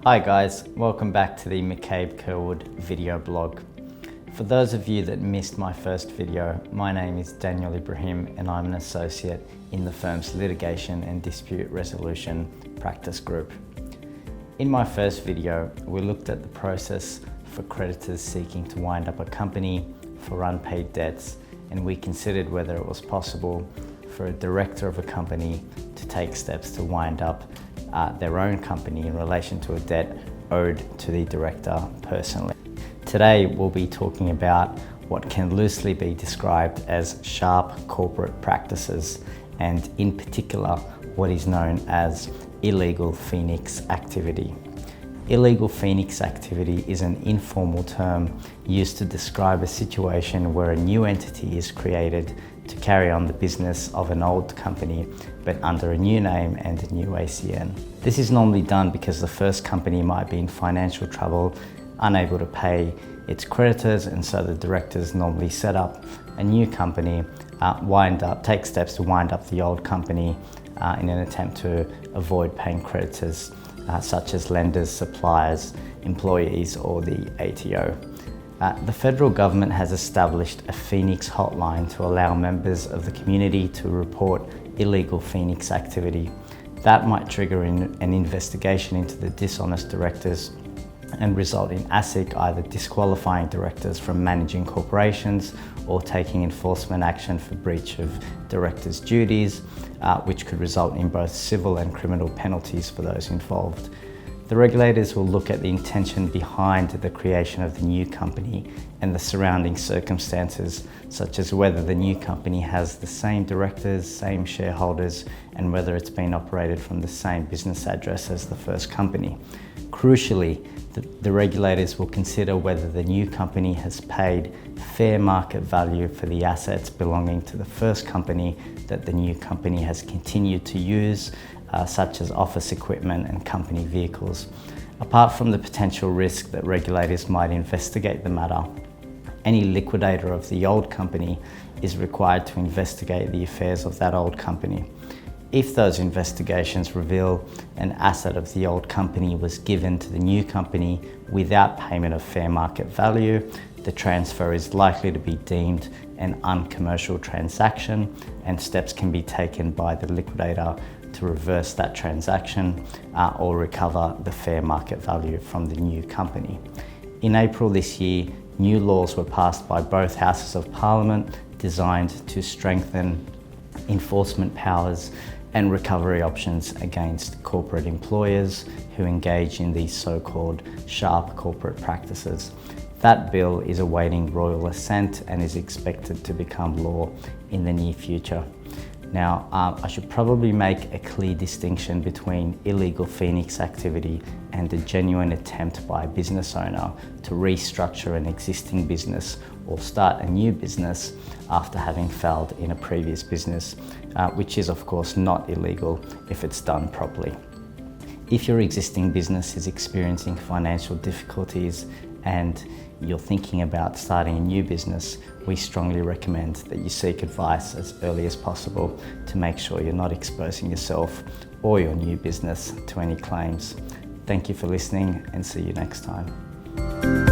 Hi guys, welcome back to the McCabe Curwood video blog. For those of you that missed my first video, my name is Daniel Ibrahim and I'm an associate in the firm's litigation and dispute resolution practice group. In my first video, we looked at the process for creditors seeking to wind up a company for unpaid debts, and we considered whether it was possible for a director of a company to take steps to wind up their own company in relation to a debt owed to the director personally. Today we'll be talking about what can loosely be described as sharp corporate practices, and in particular what is known as illegal Phoenix activity. Illegal Phoenix activity is an informal term used to describe a situation where a new entity is created to carry on the business of an old company, but under a new name and a new ACN. This is normally done because the first company might be in financial trouble, unable to pay its creditors, and so the directors normally set up a new company, take steps to wind up the old company in an attempt to avoid paying creditors such as lenders, suppliers, employees, or the ATO. The federal government has established a Phoenix hotline to allow members of the community to report illegal Phoenix activity. That might trigger an investigation into the dishonest directors and result in ASIC either disqualifying directors from managing corporations or taking enforcement action for breach of directors' duties, which could result in both civil and criminal penalties for those involved. The regulators will look at the intention behind the creation of the new company and the surrounding circumstances, such as whether the new company has the same directors, same shareholders, and whether it's been operated from the same business address as the first company. Crucially, the regulators will consider whether the new company has paid fair market value for the assets belonging to the first company that the new company has continued to use, such as office equipment and company vehicles. Apart from the potential risk that regulators might investigate the matter, any liquidator of the old company is required to investigate the affairs of that old company. If those investigations reveal an asset of the old company was given to the new company without payment of fair market value, the transfer is likely to be deemed an uncommercial transaction, and steps can be taken by the liquidator to reverse that transaction or recover the fair market value from the new company. In April this year, new laws were passed by both Houses of Parliament designed to strengthen enforcement powers and recovery options against corporate employers who engage in these so-called sharp corporate practices. That bill is awaiting royal assent and is expected to become law in the near future. Now, I should probably make a clear distinction between illegal Phoenix activity and a genuine attempt by a business owner to restructure an existing business or start a new business after having failed in a previous business, which is of course not illegal if it's done properly. If your existing business is experiencing financial difficulties and you're thinking about starting a new business, we strongly recommend that you seek advice as early as possible to make sure you're not exposing yourself or your new business to any claims. Thank you for listening and see you next time.